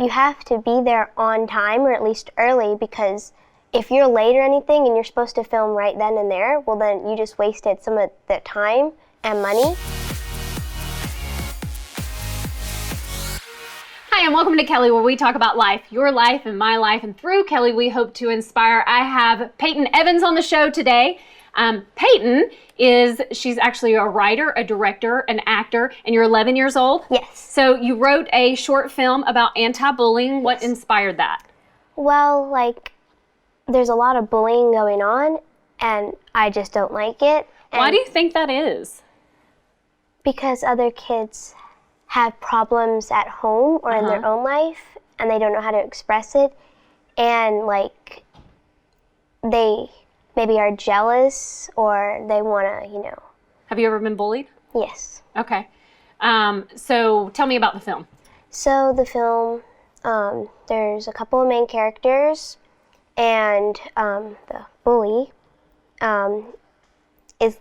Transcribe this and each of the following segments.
you have to be there on time or at least early, because if you're late or anything and you're supposed to film right then and there, well then you just wasted some of the time and money. Hi, and welcome to Kelly, where we talk about life, your life and my life, and through Kelly we hope to inspire. I have Peyton Evans on the show today. Peyton she's actually a writer, a director, an actor, and you're 11 years old? Yes. So you wrote a short film about anti-bullying. What inspired that? Well, there's a lot of bullying going on, and I just don't like it. Why do you think that is? Because other kids have problems at home or in their own life, and they don't know how to express it, and they maybe are jealous or they want to, Have you ever been bullied? Yes. Okay. So tell me about the film. So the film, there's a couple of main characters, and the bully is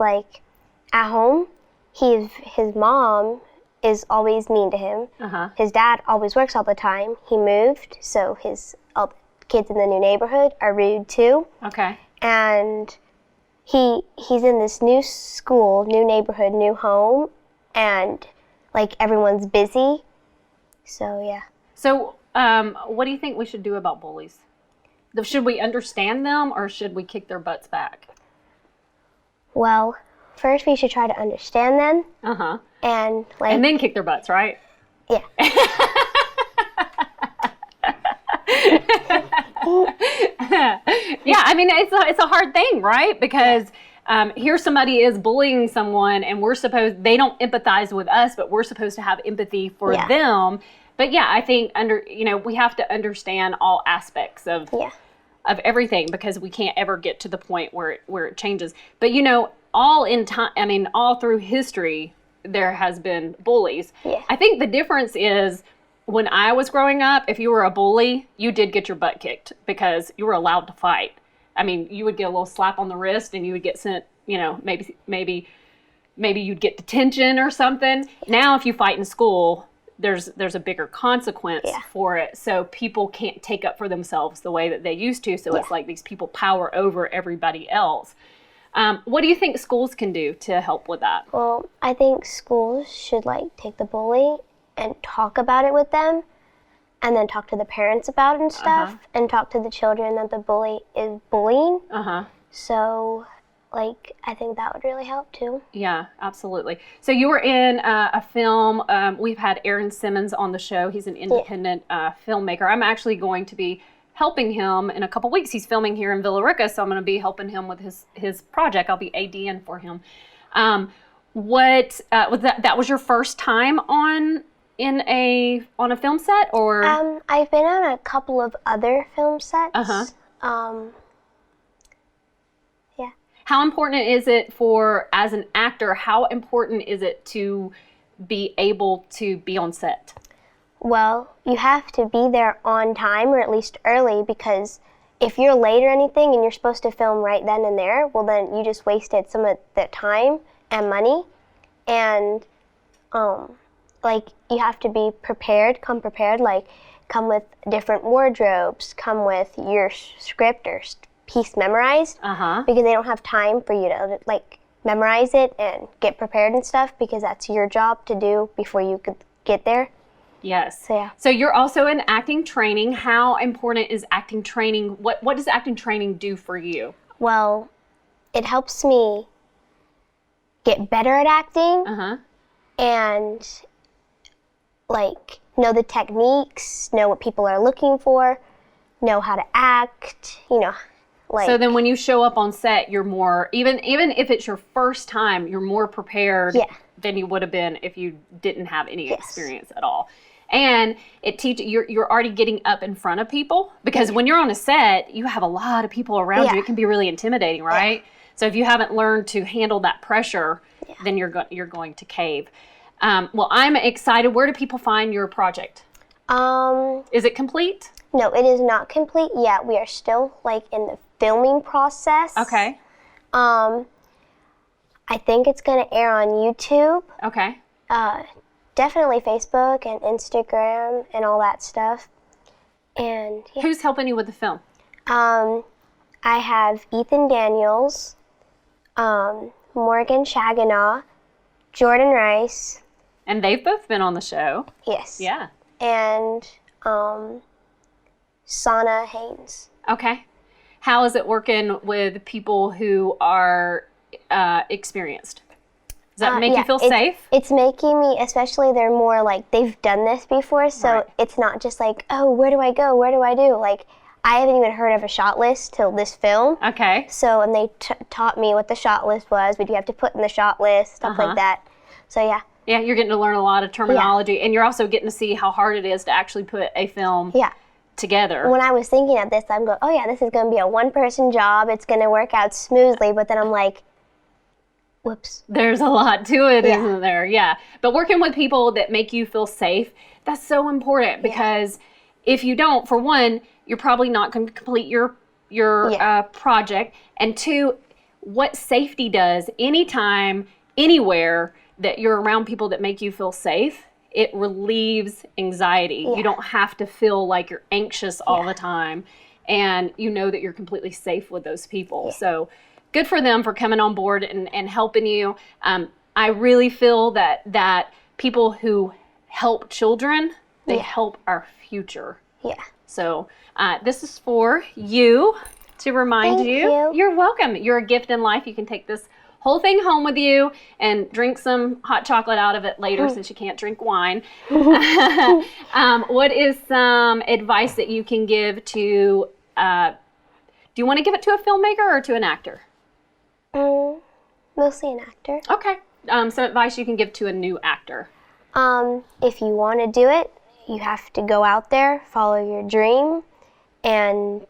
at home. His mom is always mean to him. His dad always works all the time. He moved, so all the kids in the new neighborhood are rude too. Okay. And he's in this new school, new neighborhood, new home, and everyone's busy. So yeah. So what do you think we should do about bullies? Should we understand them, or should we kick their butts back? Well, first we should try to understand them. And then kick their butts, right? Yeah. Yeah, I mean, it's a hard thing, right? Because here somebody is bullying someone, and they don't empathize with us, but we're supposed to have empathy for them. But yeah, I think we have to understand all aspects of everything, because we can't ever get to the point where it changes. But all through history, there has been bullies. Yeah. I think the difference is, when I was growing up, if you were a bully, you did get your butt kicked because you were allowed to fight. I mean, you would get a little slap on the wrist and you would get sent, maybe you'd get detention or something. Now, if you fight in school, there's a bigger consequence for it. So people can't take up for themselves the way that they used to. So it's like these people power over everybody else. What do you think schools can do to help with that? Well, I think schools should take the bully and talk about it with them, and then talk to the parents about it and stuff, and talk to the children that the bully is bullying. So, I think that would really help too. Yeah, absolutely. So you were in a film. We've had Aaron Simmons on the show. He's an independent filmmaker. I'm actually going to be helping him in a couple weeks. He's filming here in Villa Rica, so I'm going to be helping him with his project. I'll be ADing for him. Was that was your first time on a film set, or? I've been on a couple of other film sets. Yeah. How important is it as an actor, how important is it to be able to be on set? Well, you have to be there on time or at least early, because if you're late or anything and you're supposed to film right then and there, well then you just wasted some of the time and money. And you have to be prepared, come with different wardrobes, come with your script or piece memorized, because they don't have time for you to memorize it and get prepared and stuff, because that's your job to do before you could get there. Yes. So, yeah. So you're also in acting training. How important is acting training? What does acting training do for you? Well, it helps me get better at acting, and know the techniques, know what people are looking for, know how to act, So then when you show up on set, you're more, even if it's your first time, you're more prepared than you would have been if you didn't have any experience at all. And it teaches you're already getting up in front of people, because when you're on a set, you have a lot of people around you. It can be really intimidating, right? So if you haven't learned to handle that pressure, then you're going to cave. Well, I'm excited. Where do people find your project? Is it complete? No, it is not complete yet. We are still in the filming process. Okay. I think it's going to air on YouTube. Okay. Definitely Facebook and Instagram and all that stuff. And yeah. Who's helping you with the film? I have Ethan Daniels, Morgan Shaginaw, Jordan Rice. And they've both been on the show. Yes. Yeah. And Sana Haynes. Okay. How is it working with people who are experienced? Does that make you feel safe? It's making me, especially they're more like, they've done this before, so it's not just like, oh, where do I go? What do I do? Like, I haven't even heard of a shot list till this film. Okay. So, and they taught me what the shot list was, what you have to put in the shot list, stuff like that. So, yeah. Yeah, you're getting to learn a lot of terminology, and you're also getting to see how hard it is to actually put a film together. When I was thinking of this, I'm going, oh yeah, this is going to be a one-person job. It's going to work out smoothly. But then I'm like, whoops. There's a lot to it, isn't there? Yeah. But working with people that make you feel safe, that's so important because if you don't, for one, you're probably not going to complete your project. And two, what safety does anytime, anywhere that you're around people that make you feel safe, it relieves anxiety. You don't have to feel like you're anxious all the time. And you know that you're completely safe with those people. So good for them for coming on board and helping you. I really feel that people who help children, they help our future. Yeah. So this is for you to remind you. You're welcome. You're a gift in life. You can take this whole thing home with you and drink some hot chocolate out of it later since you can't drink wine. What is some advice that you can give to, do you want to give it to a filmmaker or to an actor? Mostly an actor. Okay. Some advice you can give to a new actor. If you want to do it, you have to go out there, follow your dream, and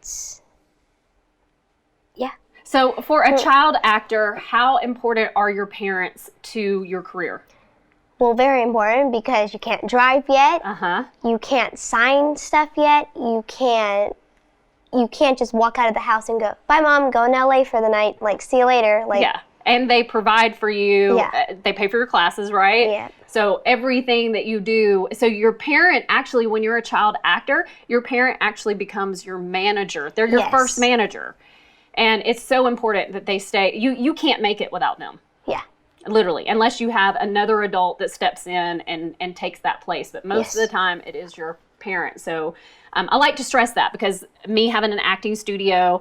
So for a child actor, how important are your parents to your career? Well, very important because you can't drive yet. You can't sign stuff yet. You can't just walk out of the house and go, bye mom, going to LA for the night, like see you later. Like and they provide for you. They pay for your classes, right? Yeah. So everything that you do, so your parent actually, when you're a child actor, your parent actually becomes your manager. They're your first manager. And it's so important that they stay. You can't make it without them. Yeah. Literally, unless you have another adult that steps in and takes that place. But most of the time, it is your parent. So I like to stress that because me having an acting studio,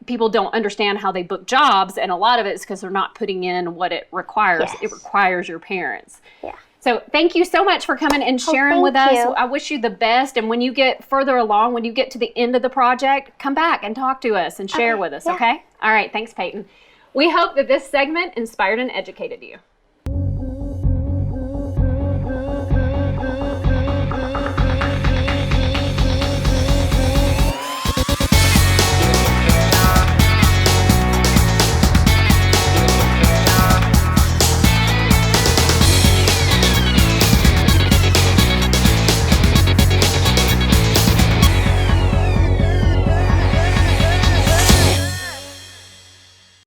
people don't understand how they book jobs. And a lot of it is because they're not putting in what it requires. It requires your parents. Yeah. So thank you so much for coming and sharing with us. I wish you the best. And when you get further along, when you get to the end of the project, come back and talk to us and share with us, okay? All right. Thanks, Peyton. We hope that this segment inspired and educated you.